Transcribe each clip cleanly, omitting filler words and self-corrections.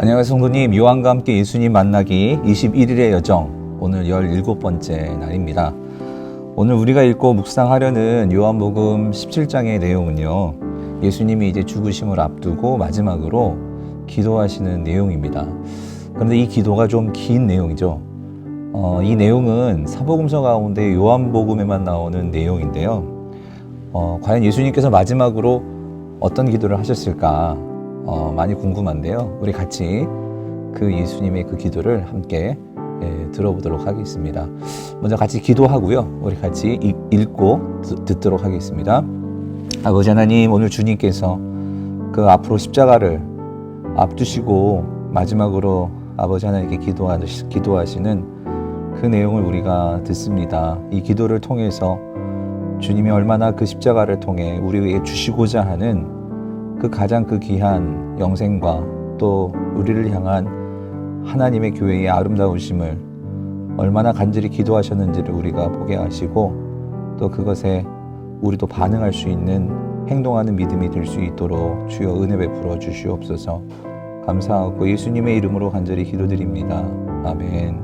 안녕하세요 성도님. 요한과 함께 예수님 만나기 21일의 여정, 오늘 17번째 날입니다. 오늘 우리가 읽고 묵상하려는 요한복음 17장의 내용은요, 예수님이 이제 죽으심을 앞두고 마지막으로 기도하시는 내용입니다. 그런데 이 기도가 좀 긴 내용이죠. 이 내용은 사복음서 가운데 요한복음에만 나오는 내용인데요. 과연 예수님께서 마지막으로 어떤 기도를 하셨을까 많이 궁금한데요. 우리 같이 그 예수님의 그 기도를 함께 들어보도록 하겠습니다. 먼저 같이 기도하고요, 우리 같이 읽고 듣도록 하겠습니다. 아버지 하나님, 오늘 주님께서 그 앞으로 십자가를 앞두시고 마지막으로 아버지 하나님께 기도하시는 그 내용을 우리가 듣습니다. 이 기도를 통해서 주님이 얼마나 그 십자가를 통해 우리에게 주시고자 하는 그 가장 그 귀한 영생과 또 우리를 향한 하나님의 교회의 아름다우심을 얼마나 간절히 기도하셨는지를 우리가 보게 하시고, 또 그것에 우리도 반응할 수 있는 행동하는 믿음이 될 수 있도록 주여 은혜 베풀어 주시옵소서. 감사하고 예수님의 이름으로 간절히 기도드립니다. 아멘.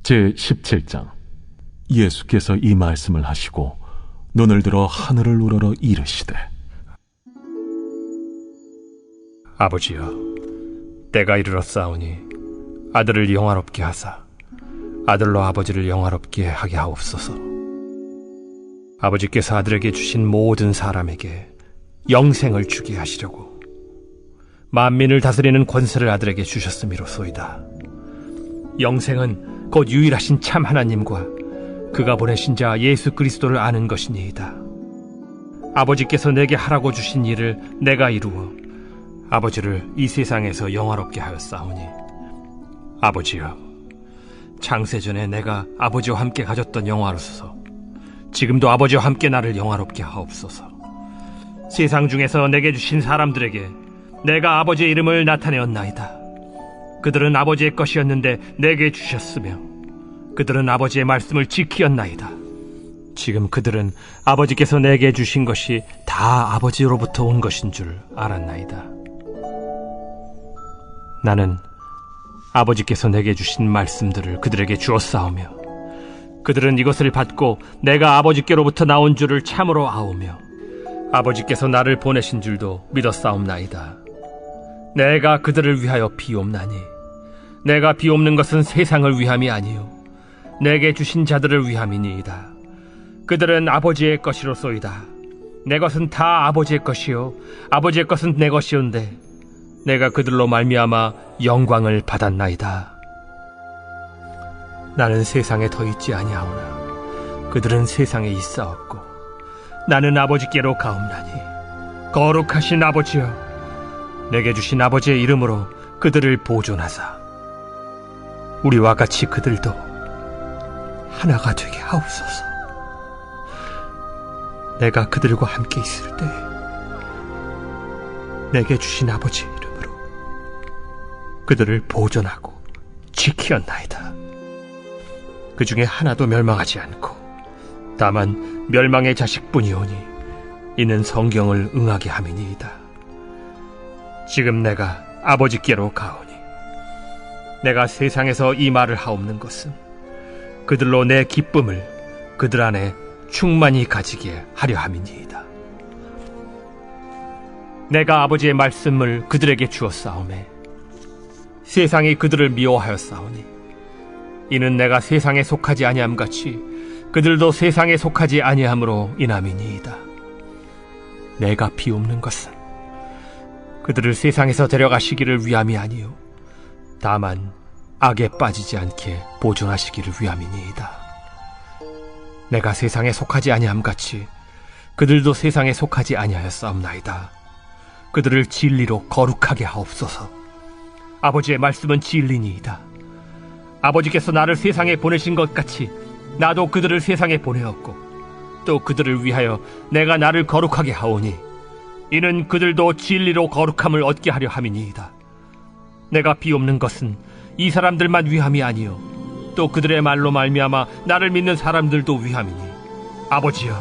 제17장. 예수께서 이 말씀을 하시고 눈을 들어 하늘을 우러러 이르시되, 아버지여, 때가 이르렀사오니 아들을 영화롭게 하사 아들로 아버지를 영화롭게 하게 하옵소서. 아버지께서 아들에게 주신 모든 사람에게 영생을 주게 하시려고 만민을 다스리는 권세를 아들에게 주셨음이로소이다. 영생은 곧 유일하신 참 하나님과 그가 보내신 자 예수 그리스도를 아는 것이니이다. 아버지께서 내게 하라고 주신 일을 내가 이루어 아버지를 이 세상에서 영화롭게 하였사오니, 아버지여, 창세전에 내가 아버지와 함께 가졌던 영화로서 지금도 아버지와 함께 나를 영화롭게 하옵소서. 세상 중에서 내게 주신 사람들에게 내가 아버지의 이름을 나타내었나이다. 그들은 아버지의 것이었는데 내게 주셨으며 그들은 아버지의 말씀을 지키었나이다. 지금 그들은 아버지께서 내게 주신 것이 다 아버지로부터 온 것인 줄 알았나이다. 나는 아버지께서 내게 주신 말씀들을 그들에게 주었사오며 그들은 이것을 받고 내가 아버지께로부터 나온 줄을 참으로 아오며 아버지께서 나를 보내신 줄도 믿었사옵나이다. 내가 그들을 위하여 비옵나니 내가 비옵는 것은 세상을 위함이 아니요 내게 주신 자들을 위함이니이다. 그들은 아버지의 것이로소이다. 내 것은 다 아버지의 것이요 아버지의 것은 내 것이온데 내가 그들로 말미암아 영광을 받았나이다. 나는 세상에 더 있지 아니하오나 그들은 세상에 있사옵고 나는 아버지께로 가옵나니, 거룩하신 아버지여, 내게 주신 아버지의 이름으로 그들을 보존하사 우리와 같이 그들도 하나가 되게 하옵소서. 내가 그들과 함께 있을 때 내게 주신 아버지의 이름으로 그들을 보존하고 지키었나이다. 그 중에 하나도 멸망하지 않고 다만 멸망의 자식뿐이오니 이는 성경을 응하게 함이니이다. 지금 내가 아버지께로 가오니 내가 세상에서 이 말을 하옵는 것은 그들로 내 기쁨을 그들 안에 충만히 가지게 하려 함이니이다. 내가 아버지의 말씀을 그들에게 주었사오매 세상이 그들을 미워하였사오니 이는 내가 세상에 속하지 아니함같이 그들도 세상에 속하지 아니함으로 인함이니이다. 내가 비옵는 것은 그들을 세상에서 데려가시기를 위함이 아니요 다만 악에 빠지지 않게 보존하시기를 위함이니이다. 내가 세상에 속하지 아니함같이 그들도 세상에 속하지 아니하였사옵나이다. 그들을 진리로 거룩하게 하옵소서. 아버지의 말씀은 진리니이다. 아버지께서 나를 세상에 보내신 것 같이 나도 그들을 세상에 보내었고 또 그들을 위하여 내가 나를 거룩하게 하오니 이는 그들도 진리로 거룩함을 얻게 하려 함이니이다. 내가 비옵는 것은 이 사람들만 위함이 아니요 또 그들의 말로 말미암아 나를 믿는 사람들도 위함이니, 아버지여,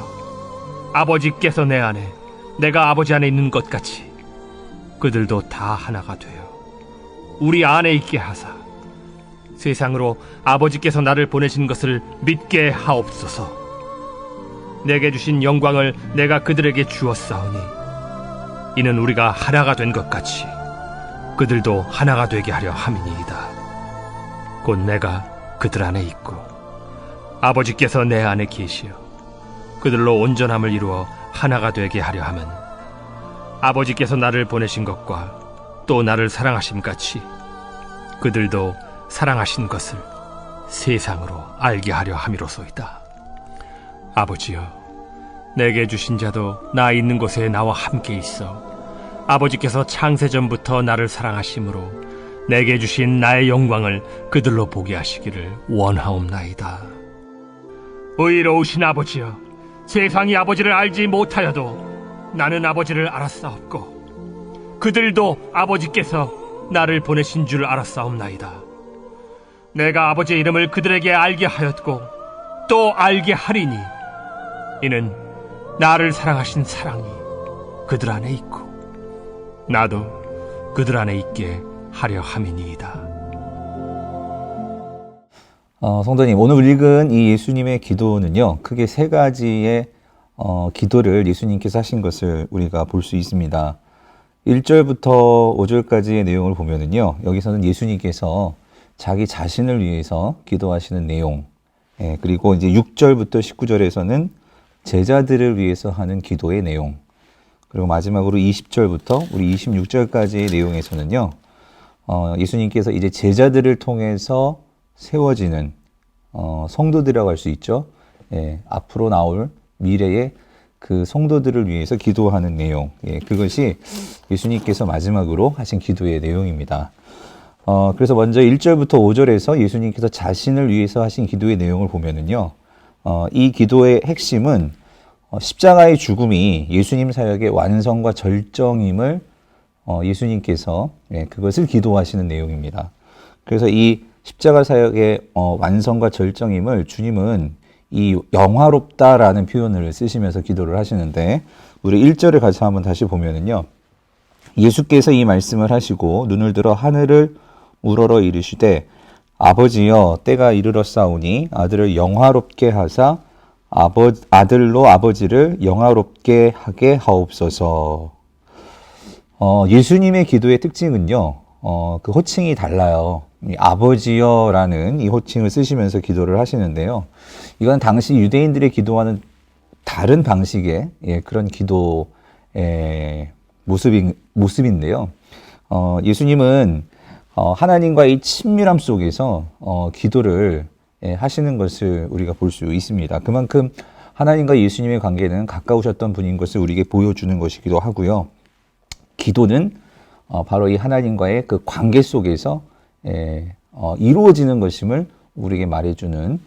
아버지께서 내 안에 내가 아버지 안에 있는 것 같이 그들도 다 하나가 되어 우리 안에 있게 하사 세상으로 아버지께서 나를 보내신 것을 믿게 하옵소서. 내게 주신 영광을 내가 그들에게 주었사오니 이는 우리가 하나가 된 것 같이 그들도 하나가 되게 하려 함이니이다. 곧 내가 그들 안에 있고 아버지께서 내 안에 계시어 그들로 온전함을 이루어 하나가 되게 하려 함은 아버지께서 나를 보내신 것과 또 나를 사랑하심 같이 그들도 사랑하신 것을 세상으로 알게 하려 함이로소이다. 아버지여, 내게 주신 자도 나 있는 곳에 나와 함께 있어 아버지께서 창세전부터 나를 사랑하심으로 내게 주신 나의 영광을 그들로 보게 하시기를 원하옵나이다. 의로우신 아버지여, 세상이 아버지를 알지 못하여도 나는 아버지를 알았사옵고 그들도 아버지께서 나를 보내신 줄 알았사옵나이다. 내가 아버지의 이름을 그들에게 알게 하였고 또 알게 하리니 이는 나를 사랑하신 사랑이 그들 안에 있고 나도 그들 안에 있게 하려 함이니이다. 성도님, 오늘 읽은 이 예수님의 기도는요, 크게 세 가지의 기도를 예수님께서 하신 것을 우리가 볼 수 있습니다. 1절부터 5절까지의 내용을 보면은요, 여기서는 예수님께서 자기 자신을 위해서 기도하시는 내용, 그리고 이제 6절부터 19절에서는 제자들을 위해서 하는 기도의 내용, 그리고 마지막으로 20절부터 우리 26절까지의 내용에서는요, 예수님께서 이제 제자들을 통해서 세워지는 성도들이라고 할 수 있죠. 앞으로 나올 미래의 그 성도들을 위해서 기도하는 내용, 그것이 예수님께서 마지막으로 하신 기도의 내용입니다. 그래서 먼저 1절부터 5절에서 예수님께서 자신을 위해서 하신 기도의 내용을 보면은요, 이 기도의 핵심은 십자가의 죽음이 예수님 사역의 완성과 절정임을 예수님께서 그것을 기도하시는 내용입니다. 그래서 이 십자가 사역의 완성과 절정임을 주님은 이 영화롭다라는 표현을 쓰시면서 기도를 하시는데, 우리 1절을 같이 한번 다시 보면은요, 예수께서 이 말씀을 하시고 눈을 들어 하늘을 우러러 이르시되 아버지여, 때가 이르렀사오니 아들을 영화롭게 하사 아들로 아버지를 영화롭게 하게 하옵소서. 예수님의 기도의 특징은요, 그 호칭이 달라요. 아버지여라는 이 호칭을 쓰시면서 기도를 하시는데요, 이건 당시 유대인들의 기도와는 다른 방식의 그런 기도의 모습인데요, 예수님은 하나님과의 친밀함 속에서 기도를 하시는 것을 우리가 볼 수 있습니다. 그만큼 하나님과 예수님의 관계는 가까우셨던 분인 것을 우리에게 보여주는 것이기도 하고요, 기도는 바로 이 하나님과의 그 관계 속에서 이루어지는 것임을 우리에게 말해주는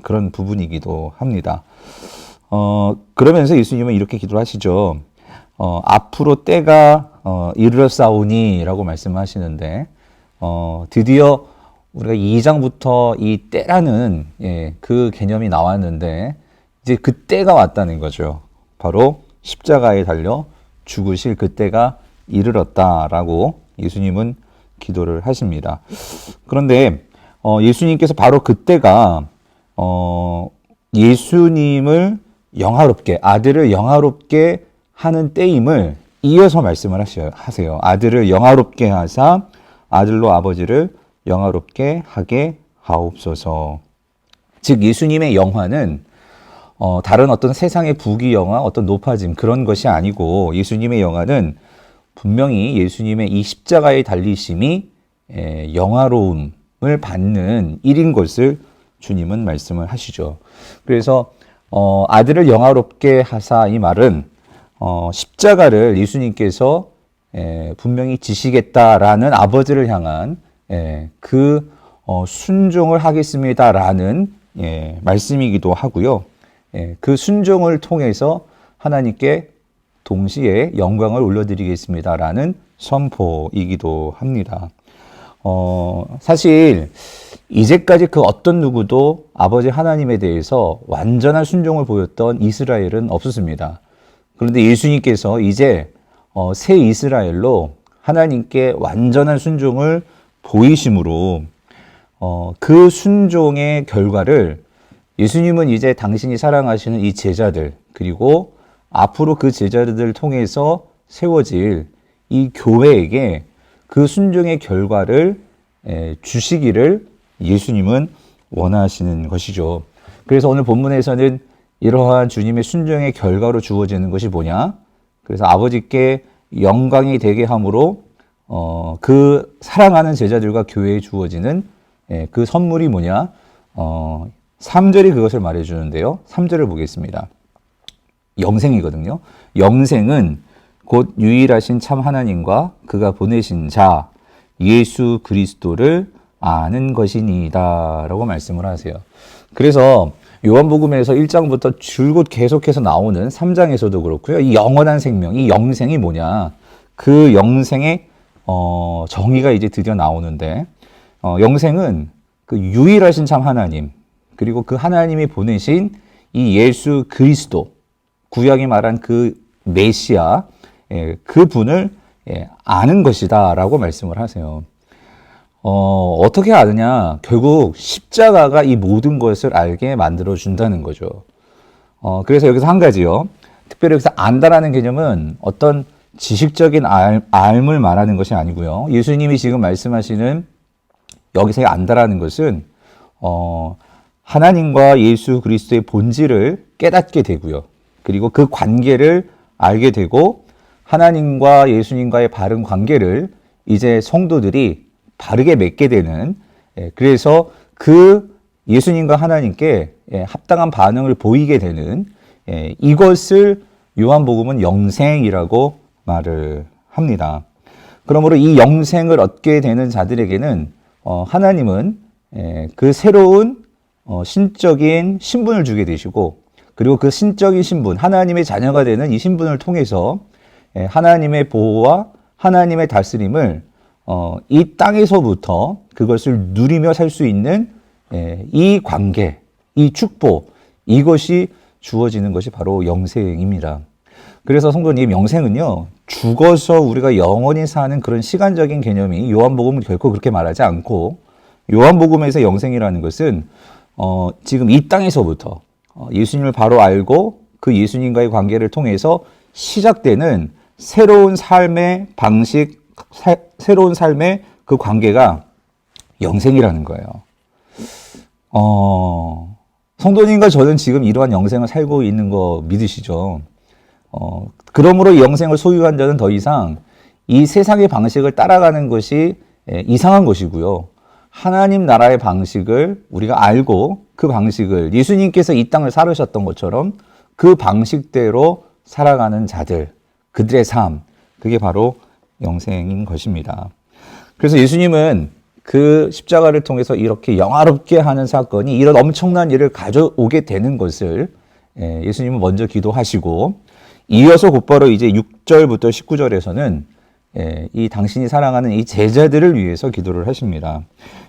그런 부분이기도 합니다. 그러면서 예수님은 이렇게 기도하시죠. 앞으로 때가 이르렀사오니 라고 말씀하시는데, 드디어 우리가 2장부터 이 때라는 그 개념이 나왔는데, 이제 그 때가 왔다는 거죠. 바로 십자가에 달려 죽으실 그 때가 이르렀다라고 예수님은 기도를 하십니다. 그런데 예수님께서 바로 그때가 예수님을 영화롭게, 아들을 영화롭게 하는 때임을 이어서 말씀을 하세요. 아들을 영화롭게 하사 아들로 아버지를 영화롭게 하게 하옵소서. 즉 예수님의 영화는 다른 어떤 세상의 부귀영화, 어떤 높아짐 그런 것이 아니고, 예수님의 영화는 분명히 예수님의 이 십자가의 달리심이 영화로움을 받는 일인 것을 주님은 말씀을 하시죠. 그래서 아들을 영화롭게 하사, 이 말은 십자가를 예수님께서 분명히 지시겠다라는 아버지를 향한 그 순종을 하겠습니다라는 말씀이기도 하고요. 그 순종을 통해서 하나님께 동시에 영광을 올려드리겠습니다라는 선포이기도 합니다. 사실 이제까지 그 어떤 누구도 아버지 하나님에 대해서 완전한 순종을 보였던 이스라엘은 없었습니다. 그런데 예수님께서 이제 새 이스라엘로 하나님께 완전한 순종을 보이심으로 그 순종의 결과를 예수님은 이제 당신이 사랑하시는 이 제자들, 그리고 앞으로 그 제자들을 통해서 세워질 이 교회에게 그 순종의 결과를 주시기를 예수님은 원하시는 것이죠. 그래서 오늘 본문에서는 이러한 주님의 순종의 결과로 주어지는 것이 뭐냐? 그래서 아버지께 영광이 되게 함으로 그 사랑하는 제자들과 교회에 주어지는 그 선물이 뭐냐? 3절이 그것을 말해주는데요. 3절을 보겠습니다. 영생이거든요. 영생은 곧 유일하신 참 하나님과 그가 보내신 자 예수 그리스도를 아는 것이니이다 라고 말씀을 하세요. 그래서 요한복음에서 1장부터 줄곧 계속해서 나오는 3장에서도 그렇고요. 이 영원한 생명, 이 영생이 뭐냐? 그 영생의 정의가 이제 드디어 나오는데 영생은 그 유일하신 참 하나님, 그리고 그 하나님이 보내신 이 예수 그리스도, 구약이 말한 그 메시아, 그 분을 아는 것이다 라고 말씀을 하세요. 어떻게 아느냐? 결국 십자가가 이 모든 것을 알게 만들어준다는 거죠. 그래서 여기서 한 가지요. 특별히 여기서 안다라는 개념은 어떤 지식적인 알을 말하는 것이 아니고요. 예수님이 지금 말씀하시는 여기서의 안다라는 것은 하나님과 예수 그리스도의 본질을 깨닫게 되고요. 그리고 그 관계를 알게 되고 하나님과 예수님과의 바른 관계를 이제 성도들이 바르게 맺게 되는, 그래서 그 예수님과 하나님께 합당한 반응을 보이게 되는, 이것을 요한복음은 영생이라고 말을 합니다. 그러므로 이 영생을 얻게 되는 자들에게는 하나님은 그 새로운 신적인 신분을 주게 되시고, 그리고 그 신적인 신분, 하나님의 자녀가 되는 이 신분을 통해서 하나님의 보호와 하나님의 다스림을 이 땅에서부터 그것을 누리며 살 수 있는 이 관계, 이 축복, 이것이 주어지는 것이 바로 영생입니다. 그래서 성도님, 영생은요, 죽어서 우리가 영원히 사는 그런 시간적인 개념이 요한복음은 결코 그렇게 말하지 않고, 요한복음에서 영생이라는 것은 지금 이 땅에서부터 예수님을 바로 알고 그 예수님과의 관계를 통해서 시작되는 새로운 삶의 방식, 새로운 삶의 그 관계가 영생이라는 거예요. 성도님과 저는 지금 이러한 영생을 살고 있는 거 믿으시죠? 그러므로 이 영생을 소유한 자는 더 이상 이 세상의 방식을 따라가는 것이 이상한 것이고요. 하나님 나라의 방식을 우리가 알고 그 방식을 예수님께서 이 땅을 살으셨던 것처럼 그 방식대로 살아가는 자들, 그들의 삶, 그게 바로 영생인 것입니다. 그래서 예수님은 그 십자가를 통해서 이렇게 영화롭게 하는 사건이, 이런 엄청난 일을 가져오게 되는 것을 예수님은 먼저 기도하시고, 이어서 곧바로 이제 6절부터 19절에서는 이 당신이 사랑하는 이 제자들을 위해서 기도를 하십니다.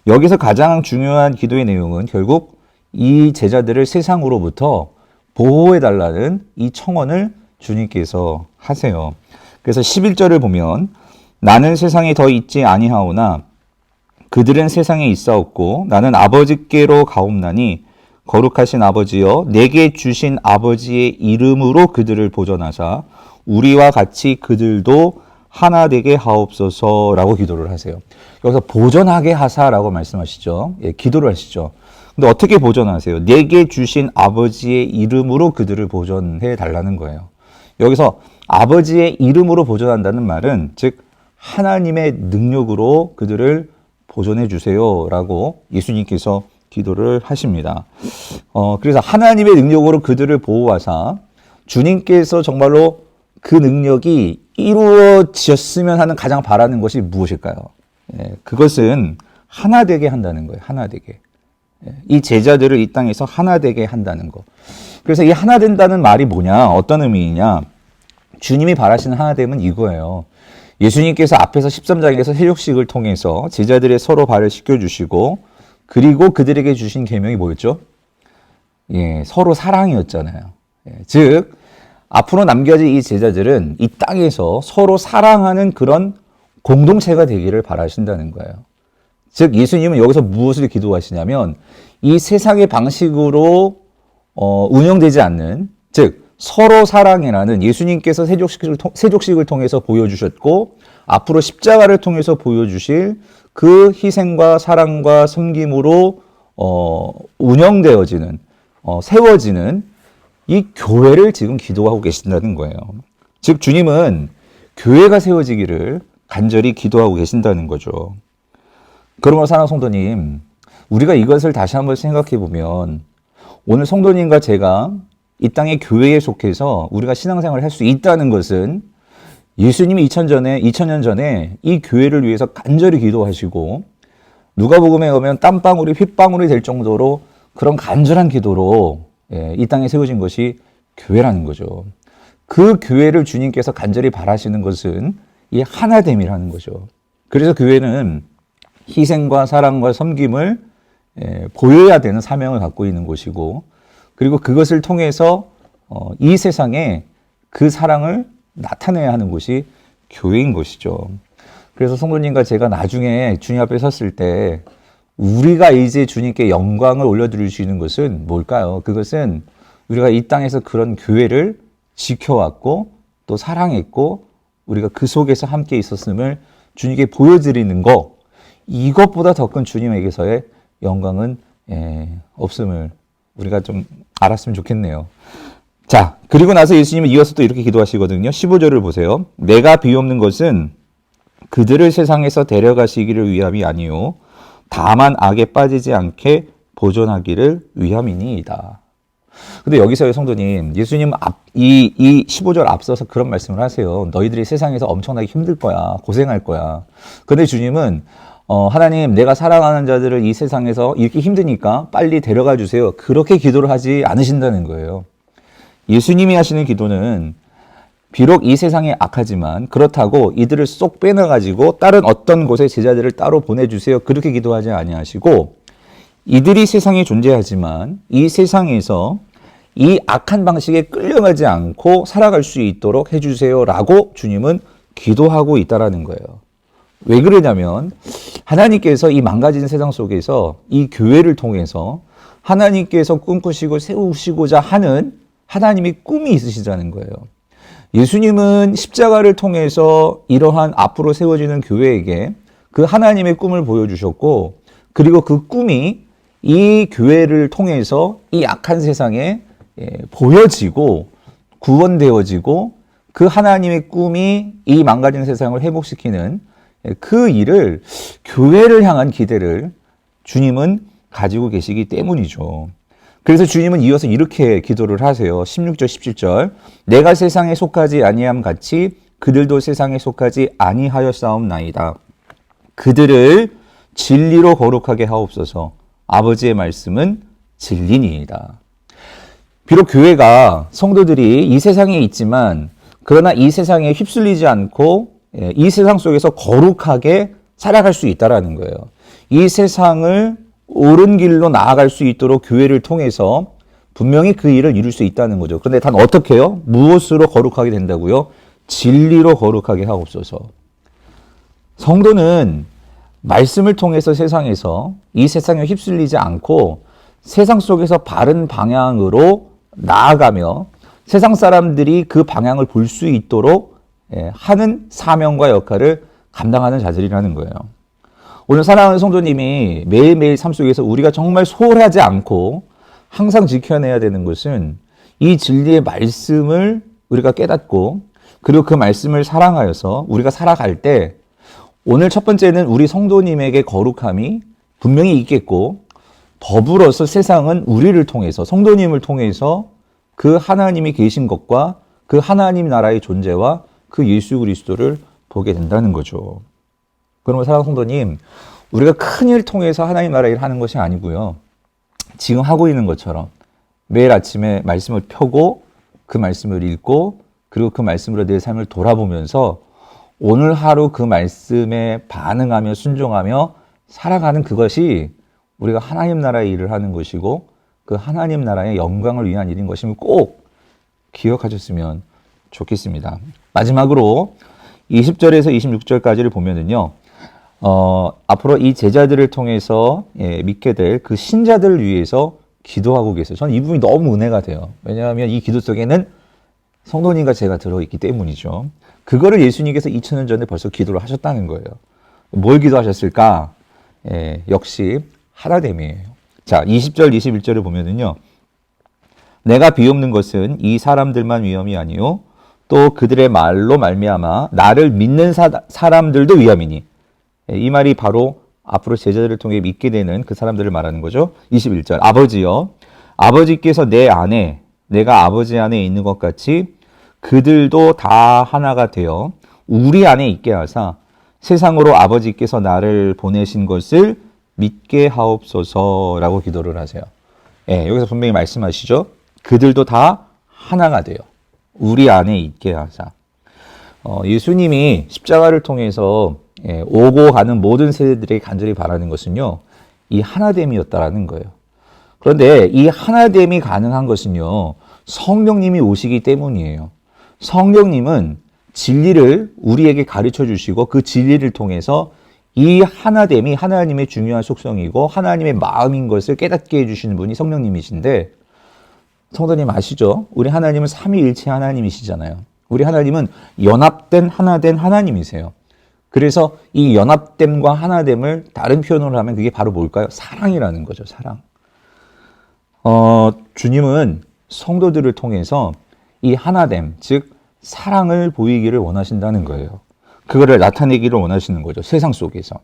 여기서 가장 중요한 기도의 내용은 결국 이 제자들을 세상으로부터 보호해달라는 이 청원을 주님께서 하세요. 그래서 11절을 보면 나는 세상에 더 있지 아니하오나 그들은 세상에 있사옵고 나는 아버지께로 가옵나니 거룩하신 아버지여 내게 주신 아버지의 이름으로 그들을 보존하사 우리와 같이 그들도 하나 되게 하옵소서라고 기도를 하세요. 여기서 보존하게 하사라고 말씀하시죠. 기도를 하시죠. 근데 어떻게 보존하세요? 내게 주신 아버지의 이름으로 그들을 보존해 달라는 거예요. 여기서 아버지의 이름으로 보존한다는 말은 즉 하나님의 능력으로 그들을 보존해 주세요라고 예수님께서 기도를 하십니다. 그래서 하나님의 능력으로 그들을 보호하사 주님께서 정말로 그 능력이 이루어졌으면 하는 가장 바라는 것이 무엇일까요? 그것은 하나 되게 한다는 거예요. 하나 되게. 이 제자들을 이 땅에서 하나 되게 한다는 거. 그래서 이 하나 된다는 말이 뭐냐? 어떤 의미이냐? 주님이 바라시는 하나됨은 이거예요. 예수님께서 앞에서 13장에서 세족식을 통해서 제자들의 서로 발을 씻겨주시고 그리고 그들에게 주신 계명이 뭐였죠? 서로 사랑이었잖아요. 즉 앞으로 남겨질 이 제자들은 이 땅에서 서로 사랑하는 그런 공동체가 되기를 바라신다는 거예요. 즉 예수님은 여기서 무엇을 기도하시냐면 이 세상의 방식으로 운영되지 않는, 즉 서로 사랑이라는 예수님께서 세족식을 통해서 보여주셨고 앞으로 십자가를 통해서 보여주실 그 희생과 사랑과 섬김으로 운영되어지는 세워지는 이 교회를 지금 기도하고 계신다는 거예요. 즉 주님은 교회가 세워지기를 간절히 기도하고 계신다는 거죠. 그러므로 사랑하는 성도님, 우리가 이것을 다시 한번 생각해 보면 오늘 성도님과 제가 이 땅의 교회에 속해서 우리가 신앙생활을 할 수 있다는 것은 예수님이 2000년 전에 이 교회를 위해서 간절히 기도하시고 누가복음에 오면 땀방울이 핏방울이 될 정도로 그런 간절한 기도로 이 땅에 세워진 것이 교회라는 거죠. 그 교회를 주님께서 간절히 바라시는 것은 이 하나됨이라는 거죠. 그래서 교회는 희생과 사랑과 섬김을 보여야 되는 사명을 갖고 있는 곳이고, 그리고 그것을 통해서 이 세상에 그 사랑을 나타내야 하는 곳이 교회인 것이죠. 그래서 성도님과 제가 나중에 주님 앞에 섰을 때 우리가 이제 주님께 영광을 올려드릴 수 있는 것은 뭘까요? 그것은 우리가 이 땅에서 그런 교회를 지켜왔고 또 사랑했고 우리가 그 속에서 함께 있었음을 주님께 보여드리는 것, 이것보다 더 큰 주님에게서의 영광은 없음을 우리가 좀 알았으면 좋겠네요. 자, 그리고 나서 예수님은 이어서 또 이렇게 기도하시거든요. 15절을 보세요. 내가 비옵는 것은 그들을 세상에서 데려가시기를 위함이 아니요 다만 악에 빠지지 않게 보존하기를 위함이니이다. 근데 여기서요, 성도님, 예수님 이 15절 앞서서 그런 말씀을 하세요. 너희들이 세상에서 엄청나게 힘들 거야. 고생할 거야. 근데 주님은 하나님, 내가 사랑하는 자들을 이 세상에서 이렇게 힘드니까 빨리 데려가 주세요. 그렇게 기도를 하지 않으신다는 거예요. 예수님이 하시는 기도는 비록 이 세상이 악하지만 그렇다고 이들을 쏙 빼놔가지고 다른 어떤 곳에 제자들을 따로 보내주세요. 그렇게 기도하지 아니하시고 이들이 세상에 존재하지만 이 세상에서 이 악한 방식에 끌려가지 않고 살아갈 수 있도록 해주세요라고 주님은 기도하고 있다라는 거예요. 왜 그러냐면 하나님께서 이 망가진 세상 속에서 이 교회를 통해서 하나님께서 꿈꾸시고 세우시고자 하는 하나님의 꿈이 있으시다는 거예요. 예수님은 십자가를 통해서 이러한 앞으로 세워지는 교회에게 그 하나님의 꿈을 보여주셨고, 그리고 그 꿈이 이 교회를 통해서 이 악한 세상에 보여지고 구원되어지고 그 하나님의 꿈이 이 망가진 세상을 회복시키는 그 일을, 교회를 향한 기대를 주님은 가지고 계시기 때문이죠. 그래서 주님은 이어서 이렇게 기도를 하세요. 16절 17절 내가 세상에 속하지 아니함 같이 그들도 세상에 속하지 아니하였사옵나이다. 그들을 진리로 거룩하게 하옵소서. 아버지의 말씀은 진리니이다. 비록 교회가 성도들이 이 세상에 있지만 그러나 이 세상에 휩쓸리지 않고 이 세상 속에서 거룩하게 살아갈 수 있다라는 거예요. 이 세상을 옳은 길로 나아갈 수 있도록 교회를 통해서 분명히 그 일을 이룰 수 있다는 거죠. 그런데 단 어떻게 해요? 무엇으로 거룩하게 된다고요? 진리로 거룩하게 하옵소서. 성도는 말씀을 통해서 세상에서 이 세상에 휩쓸리지 않고 세상 속에서 바른 방향으로 나아가며 세상 사람들이 그 방향을 볼 수 있도록 하는 사명과 역할을 감당하는 자들이라는 거예요. 오늘 사랑하는 성도님이 매일매일 삶 속에서 우리가 정말 소홀하지 않고 항상 지켜내야 되는 것은 이 진리의 말씀을 우리가 깨닫고 그리고 그 말씀을 사랑하여서 우리가 살아갈 때 오늘 첫 번째는 우리 성도님에게 거룩함이 분명히 있겠고 더불어서 세상은 우리를 통해서 성도님을 통해서 그 하나님이 계신 것과 그 하나님 나라의 존재와 그 예수 그리스도를 보게 된다는 거죠. 그러면 사랑하는 성도님, 우리가 큰 일 통해서 하나님 나라 일을 하는 것이 아니고요. 지금 하고 있는 것처럼 매일 아침에 말씀을 펴고 그 말씀을 읽고 그리고 그 말씀으로 내 삶을 돌아보면서 오늘 하루 그 말씀에 반응하며 순종하며 살아가는 그것이 우리가 하나님 나라의 일을 하는 것이고 그 하나님 나라의 영광을 위한 일인 것임을 꼭 기억하셨으면 좋겠습니다. 마지막으로 20절에서 26절까지를 보면은요, 앞으로 이 제자들을 통해서 믿게 될 그 신자들을 위해서 기도하고 계세요. 저는 이 부분이 너무 은혜가 돼요. 왜냐하면 이 기도 속에는 성도님과 제가 들어있기 때문이죠. 그거를 예수님께서 2000년 전에 벌써 기도를 하셨다는 거예요. 뭘 기도하셨을까? 역시 하나됨이에요. 자, 20절, 21절을 보면은요, 내가 비옵는 것은 이 사람들만 위험이 아니요 또 그들의 말로 말미암아 나를 믿는 사람들도 위함이니. 이 말이 바로 앞으로 제자들을 통해 믿게 되는 그 사람들을 말하는 거죠. 21절. 아버지여, 아버지께서 내 안에, 내가 아버지 안에 있는 것 같이 그들도 다 하나가 되어 우리 안에 있게 하사 세상으로 아버지께서 나를 보내신 것을 믿게 하옵소서라고 기도를 하세요. 여기서 분명히 말씀하시죠. 그들도 다 하나가 돼요. 우리 안에 있게 하자. 예수님이 십자가를 통해서 오고 가는 모든 세대들에게 간절히 바라는 것은요, 이 하나됨이었다라는 거예요. 그런데 이 하나됨이 가능한 것은요, 성령님이 오시기 때문이에요. 성령님은 진리를 우리에게 가르쳐 주시고 그 진리를 통해서 이 하나됨이 하나님의 중요한 속성이고 하나님의 마음인 것을 깨닫게 해주시는 분이 성령님이신데, 성도님 아시죠? 우리 하나님은 삼위일체 하나님이시잖아요. 우리 하나님은 연합된 하나된 하나님이세요. 그래서 이 연합됨과 하나됨을 다른 표현으로 하면 그게 바로 뭘까요? 사랑이라는 거죠. 사랑. 주님은 성도들을 통해서 이 하나됨, 즉 사랑을 보이기를 원하신다는 거예요. 그거를 나타내기를 원하시는 거죠. 세상 속에서.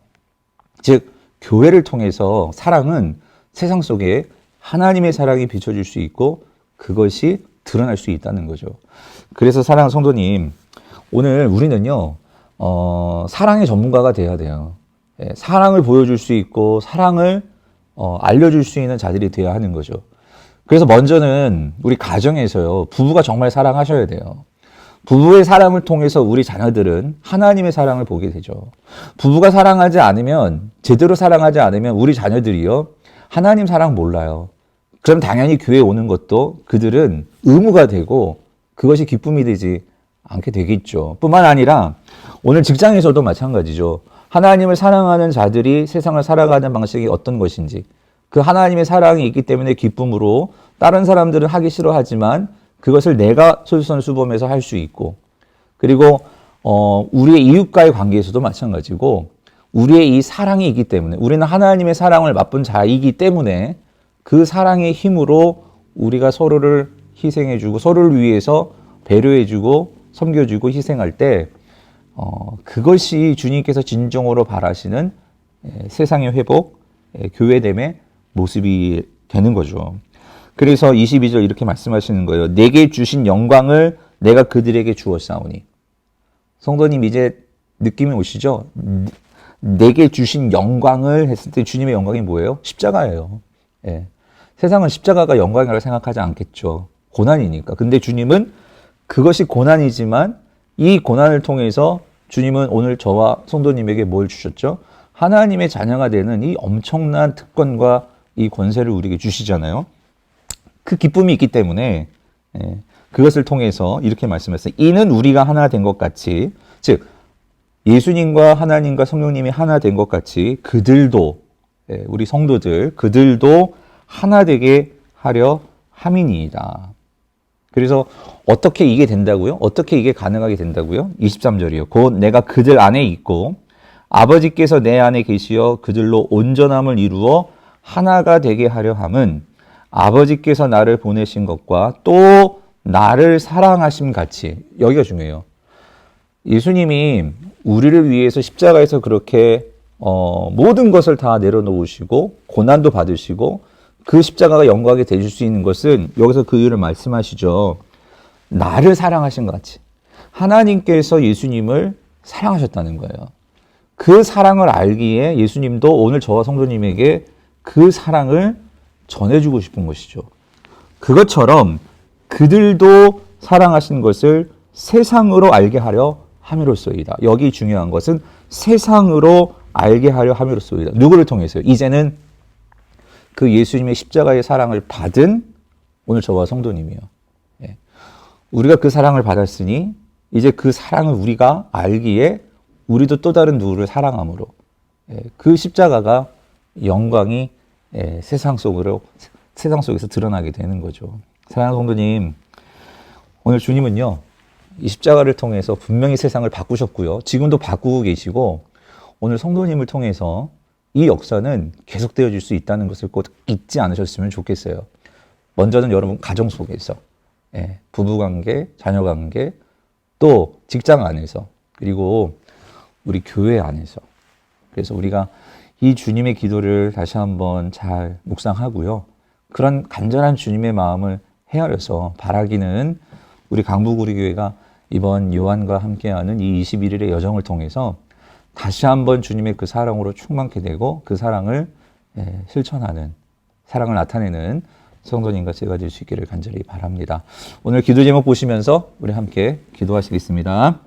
즉 교회를 통해서 사랑은 세상 속에 하나님의 사랑이 비춰질 수 있고 그것이 드러날 수 있다는 거죠. 그래서 사랑하는 성도님, 오늘 우리는요, 사랑의 전문가가 돼야 돼요. 사랑을 보여줄 수 있고 사랑을 알려줄 수 있는 자들이 돼야 하는 거죠. 그래서 먼저는 우리 가정에서요, 부부가 정말 사랑하셔야 돼요. 부부의 사랑을 통해서 우리 자녀들은 하나님의 사랑을 보게 되죠. 부부가 사랑하지 않으면, 제대로 사랑하지 않으면 우리 자녀들이요, 하나님 사랑 몰라요. 그럼 당연히 교회에 오는 것도 그들은 의무가 되고 그것이 기쁨이 되지 않게 되겠죠. 뿐만 아니라 오늘 직장에서도 마찬가지죠. 하나님을 사랑하는 자들이 세상을 살아가는 방식이 어떤 것인지, 그 하나님의 사랑이 있기 때문에 기쁨으로 다른 사람들은 하기 싫어하지만 그것을 내가 솔선수범해서 할 수 있고, 그리고 우리의 이웃과의 관계에서도 마찬가지고, 우리의 이 사랑이 있기 때문에, 우리는 하나님의 사랑을 맛본 자이기 때문에 그 사랑의 힘으로 우리가 서로를 희생해주고 서로를 위해서 배려해주고 섬겨주고 희생할 때 그것이 주님께서 진정으로 바라시는 세상의 회복, 교회됨의 모습이 되는 거죠. 그래서 22절 이렇게 말씀하시는 거예요. 내게 주신 영광을 내가 그들에게 주었사오니. 성도님 이제 느낌이 오시죠? 내게 주신 영광을 했을 때 주님의 영광이 뭐예요? 십자가예요. 세상은 십자가가 영광이라고 생각하지 않겠죠. 고난이니까. 근데 주님은 그것이 고난이지만 이 고난을 통해서 주님은 오늘 저와 성도님에게 뭘 주셨죠? 하나님의 자녀가 되는 이 엄청난 특권과 이 권세를 우리에게 주시잖아요. 그 기쁨이 있기 때문에 그것을 통해서 이렇게 말씀했어요. 이는 우리가 하나 된 것 같이, 즉 예수님과 하나님과 성령님이 하나 된 것 같이 그들도, 우리 성도들, 그들도 하나 되게 하려 함이니이다. 그래서 어떻게 이게 된다고요? 어떻게 이게 가능하게 된다고요? 23절이요. 곧 내가 그들 안에 있고 아버지께서 내 안에 계시어 그들로 온전함을 이루어 하나가 되게 하려 함은 아버지께서 나를 보내신 것과 또 나를 사랑하심 같이. 여기가 중요해요. 예수님이 우리를 위해서 십자가에서 그렇게 모든 것을 다 내려놓으시고 고난도 받으시고 그 십자가가 영광이 되실 수 있는 것은 여기서 그 이유를 말씀하시죠. 나를 사랑하신 것 같이. 하나님께서 예수님을 사랑하셨다는 거예요. 그 사랑을 알기에 예수님도 오늘 저와 성도님에게 그 사랑을 전해주고 싶은 것이죠. 그것처럼 그들도 사랑하신 것을 세상으로 알게 하려 함이로써이다. 여기 중요한 것은 세상으로 알게 하려 함이로써이다. 누구를 통해서요? 이제는 그 예수님의 십자가의 사랑을 받은 오늘 저와 성도님이요. 우리가 그 사랑을 받았으니 이제 그 사랑을 우리가 알기에 우리도 또 다른 누구를 사랑함으로 그 십자가가 영광이 세상 속에서 드러나게 되는 거죠. 사랑하는 성도님, 오늘 주님은요, 이 십자가를 통해서 분명히 세상을 바꾸셨고요. 지금도 바꾸고 계시고, 오늘 성도님을 통해서 이 역사는 계속되어질 수 있다는 것을 꼭 잊지 않으셨으면 좋겠어요. 먼저는 여러분 가정 속에서, 부부관계, 자녀관계, 또 직장 안에서, 그리고 우리 교회 안에서. 그래서 우리가 이 주님의 기도를 다시 한번 잘 묵상하고요. 그런 간절한 주님의 마음을 헤아려서 바라기는 우리 강북우리교회가 이번 요한과 함께하는 이 21일의 여정을 통해서 다시 한번 주님의 그 사랑으로 충만케 되고 그 사랑을 실천하는, 사랑을 나타내는 성도님과 제가 될 수 있기를 간절히 바랍니다. 오늘 기도 제목 보시면서 우리 함께 기도하시겠습니다.